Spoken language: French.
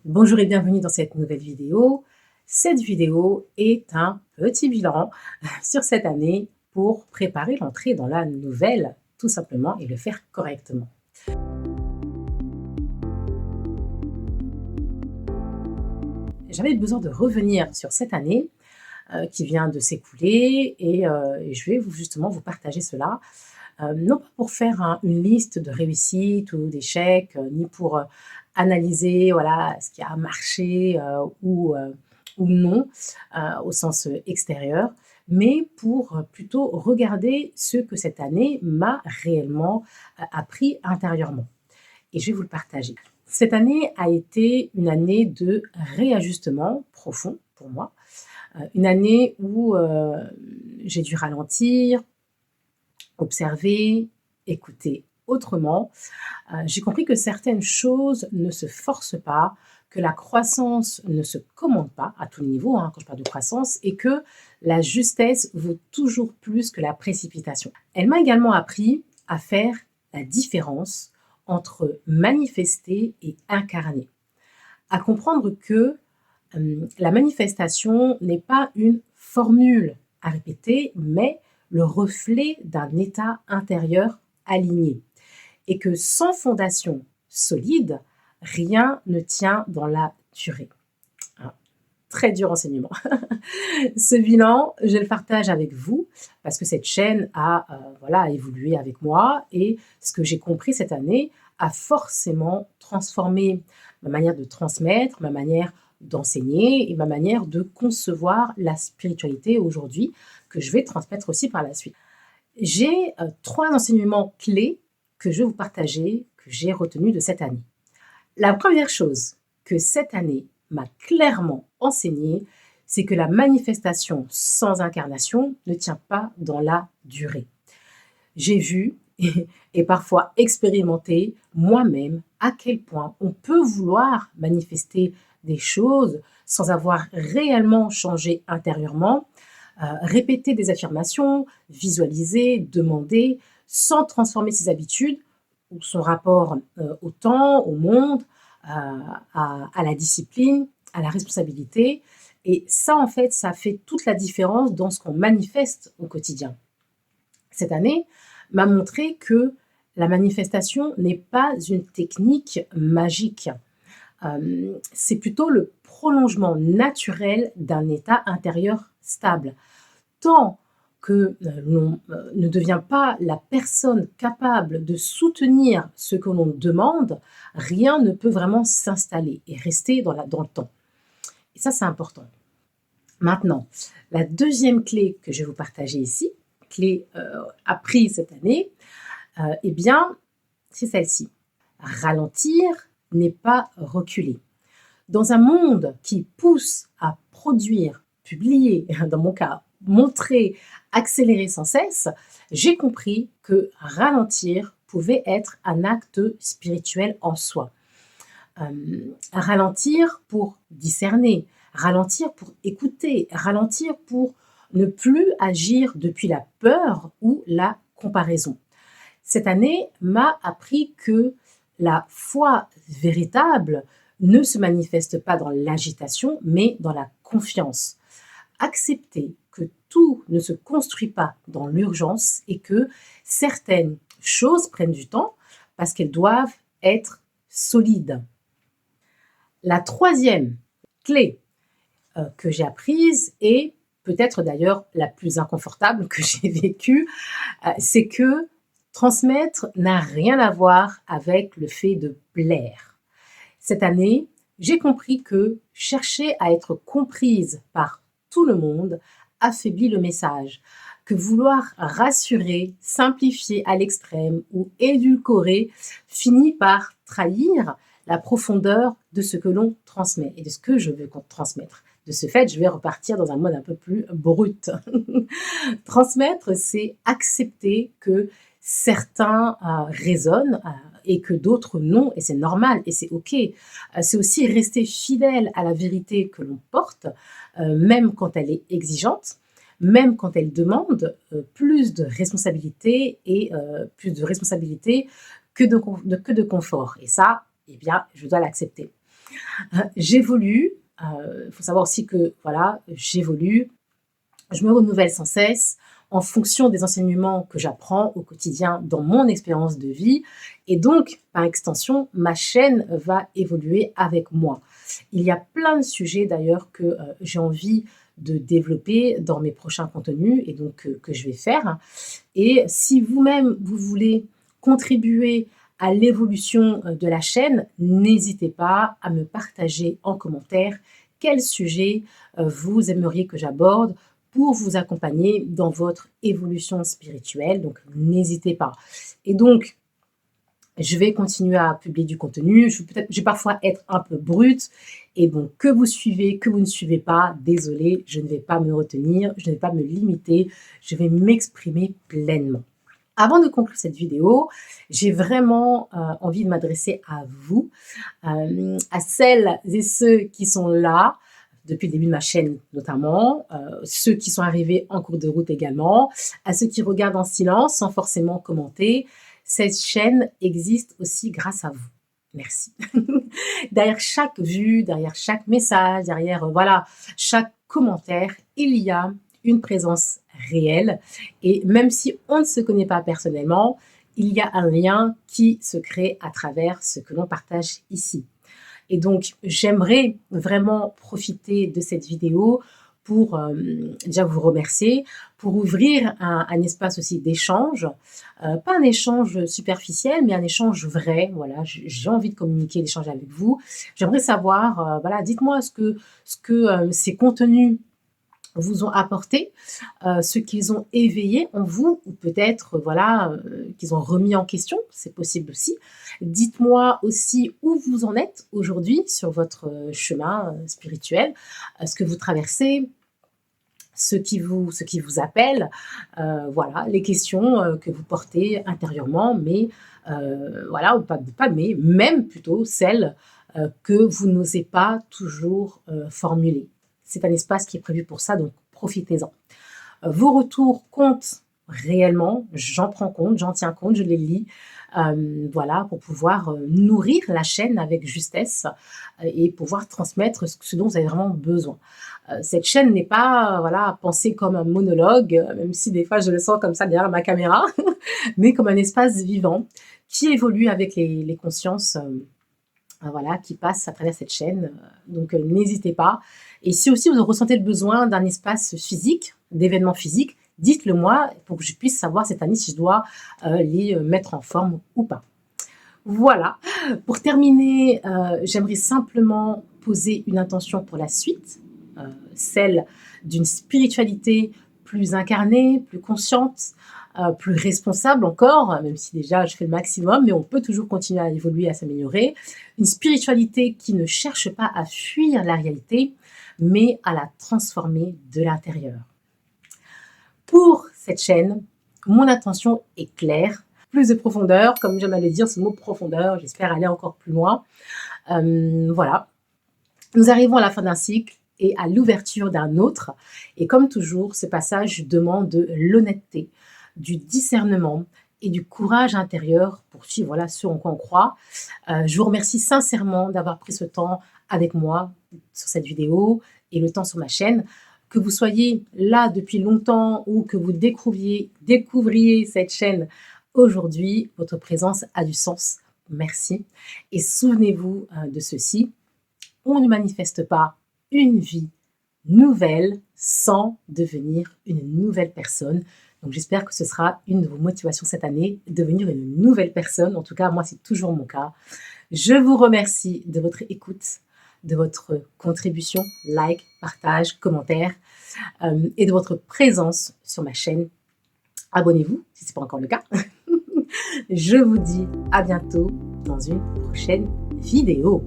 Bonjour et bienvenue dans cette nouvelle vidéo. Cette vidéo est un petit bilan sur cette année pour préparer l'entrée dans la nouvelle, tout simplement, et le faire correctement. J'avais besoin de revenir sur cette année qui vient de s'écouler et je vais justement vous partager cela. Non pas pour faire une liste de réussites ou d'échecs, ni pour analyser voilà, ce qui a marché ou non au sens extérieur, mais pour plutôt regarder ce que cette année m'a réellement appris intérieurement. Et je vais vous le partager. Cette année a été une année de réajustement profond pour moi, une année où j'ai dû ralentir, observer, écouter autrement. J'ai compris que certaines choses ne se forcent pas, que la croissance ne se commande pas à tous les niveaux, quand je parle de croissance, et que la justesse vaut toujours plus que la précipitation. Elle m'a également appris à faire la différence entre manifester et incarner, à comprendre que la manifestation n'est pas une formule à répéter, mais le reflet d'un état intérieur aligné. Et que sans fondation solide, rien ne tient dans la durée. Un très dur enseignement. Ce bilan, je le partage avec vous parce que cette chaîne a évolué avec moi et ce que j'ai compris cette année a forcément transformé ma manière de transmettre, ma manière d'enseigner et ma manière de concevoir la spiritualité aujourd'hui que je vais transmettre aussi par la suite. J'ai 3 enseignements clés que je vais vous partager, que j'ai retenus de cette année. La première chose que cette année m'a clairement enseigné, c'est que la manifestation sans incarnation ne tient pas dans la durée. J'ai vu et parfois expérimenté moi-même à quel point on peut vouloir manifester des choses sans avoir réellement changé intérieurement, répéter des affirmations, visualiser, demander, sans transformer ses habitudes ou son rapport au temps, au monde, à la discipline, à la responsabilité. Et ça, en fait, ça fait toute la différence dans ce qu'on manifeste au quotidien. Cette année m'a montré que la manifestation n'est pas une technique magique. C'est plutôt le prolongement naturel d'un état intérieur stable. Tant que l'on ne devient pas la personne capable de soutenir ce que l'on demande, rien ne peut vraiment s'installer et rester dans le temps. Et ça, c'est important. Maintenant, la deuxième clé que je vais vous partager ici, clé apprise cette année, eh bien, c'est celle-ci. Ralentir n'est pas reculer. Dans un monde qui pousse à produire, publier, dans mon cas, montrer, accélérer sans cesse, j'ai compris que ralentir pouvait être un acte spirituel en soi. Ralentir pour discerner, ralentir pour écouter, ralentir pour ne plus agir depuis la peur ou la comparaison. Cette année m'a appris que la foi véritable ne se manifeste pas dans l'agitation, mais dans la confiance. Accepter que tout ne se construit pas dans l'urgence et que certaines choses prennent du temps parce qu'elles doivent être solides. La troisième clé que j'ai apprise et peut-être d'ailleurs la plus inconfortable que j'ai vécue, c'est que transmettre n'a rien à voir avec le fait de plaire. Cette année, j'ai compris que chercher à être comprise par tout le monde affaiblit le message, que vouloir rassurer, simplifier à l'extrême ou édulcorer finit par trahir la profondeur de ce que l'on transmet et de ce que je veux transmettre. De ce fait, je vais repartir dans un mode un peu plus brut. Transmettre, c'est accepter que certains résonnent et que d'autres non, et c'est normal, et c'est OK. C'est aussi rester fidèle à la vérité que l'on porte, même quand elle est exigeante, même quand elle demande plus de responsabilité et plus de responsabilité que de confort. Et ça, eh bien, je dois l'accepter. J'évolue, il faut savoir aussi que voilà, j'évolue, je me renouvelle sans cesse en fonction des enseignements que j'apprends au quotidien dans mon expérience de vie et donc, par extension, ma chaîne va évoluer avec moi. Il y a plein de sujets d'ailleurs que, j'ai envie de développer dans mes prochains contenus et donc que je vais faire et si vous-même, vous voulez contribuer à l'évolution, de la chaîne, n'hésitez pas à me partager en commentaire quel sujet, vous aimeriez que j'aborde pour vous accompagner dans votre évolution spirituelle, donc n'hésitez pas. Et donc, je vais continuer à publier du contenu, je vais parfois être un peu brute et bon, que vous suivez, que vous ne suivez pas, désolée, je ne vais pas me retenir, je ne vais pas me limiter, je vais m'exprimer pleinement. Avant de conclure cette vidéo, j'ai vraiment, envie de m'adresser à vous, à celles et ceux qui sont là depuis le début de ma chaîne notamment, ceux qui sont arrivés en cours de route également, à ceux qui regardent en silence sans forcément commenter. Cette chaîne existe aussi grâce à vous. Merci. Derrière chaque vue, derrière chaque message, derrière, voilà, chaque commentaire, il y a une présence réelle et même si on ne se connaît pas personnellement, il y a un lien qui se crée à travers ce que l'on partage ici. Et donc, j'aimerais vraiment profiter de cette vidéo pour déjà vous remercier, pour ouvrir un espace aussi d'échange, pas un échange superficiel, mais un échange vrai. Voilà, j'ai envie de communiquer, d'échanger avec vous. J'aimerais savoir, voilà, dites-moi ce que ces contenus vous ont apporté, ce qu'ils ont éveillé en vous ou peut-être, voilà, qu'ils ont remis en question, c'est possible aussi. Dites-moi aussi où vous en êtes aujourd'hui sur votre, chemin, spirituel, ce que vous traversez, ce qui vous appelle, voilà, les questions, que vous portez intérieurement, mais voilà, ou pas mais, même plutôt celles, que vous n'osez pas toujours, formuler. C'est un espace qui est prévu pour ça, donc profitez-en. Vos retours comptent réellement, j'en prends compte, j'en tiens compte, je les lis, voilà, pour pouvoir, nourrir la chaîne avec justesse, et pouvoir transmettre ce dont vous avez vraiment besoin. Cette chaîne n'est pas, voilà, pensée comme un monologue, même si des fois je le sens comme ça derrière ma caméra, mais comme un espace vivant qui évolue avec les consciences, voilà, qui passent à travers cette chaîne. Donc n'hésitez pas. Et si aussi vous ressentez le besoin d'un espace physique, d'événements physiques, dites-le moi pour que je puisse savoir cette année si je dois les mettre en forme ou pas. Voilà. Pour terminer, j'aimerais simplement poser une intention pour la suite, celle d'une spiritualité plus incarnée, plus consciente, plus responsable encore, même si déjà je fais le maximum, mais on peut toujours continuer à évoluer, à s'améliorer. Une spiritualité qui ne cherche pas à fuir la réalité, mais à la transformer de l'intérieur. Pour cette chaîne, mon intention est claire, plus de profondeur, comme j'aime à le dire, ce mot profondeur, j'espère aller encore plus loin. Voilà, nous arrivons à la fin d'un cycle et à l'ouverture d'un autre. Et comme toujours, ce passage demande de l'honnêteté, du discernement et du courage intérieur pour suivre voilà, ce en quoi on croit. Je vous remercie sincèrement d'avoir pris ce temps avec moi sur cette vidéo et le temps sur ma chaîne. Que vous soyez là depuis longtemps ou que vous découvriez cette chaîne aujourd'hui, votre présence a du sens. Merci. Et souvenez-vous de ceci, on ne manifeste pas une vie nouvelle sans devenir une nouvelle personne. Donc j'espère que ce sera une de vos motivations cette année, devenir une nouvelle personne. En tout cas, moi, c'est toujours mon cas. Je vous remercie de votre écoute, de votre contribution, like, partage, commentaire, et de votre présence sur ma chaîne. Abonnez-vous si ce n'est pas encore le cas. Je vous dis à bientôt dans une prochaine vidéo.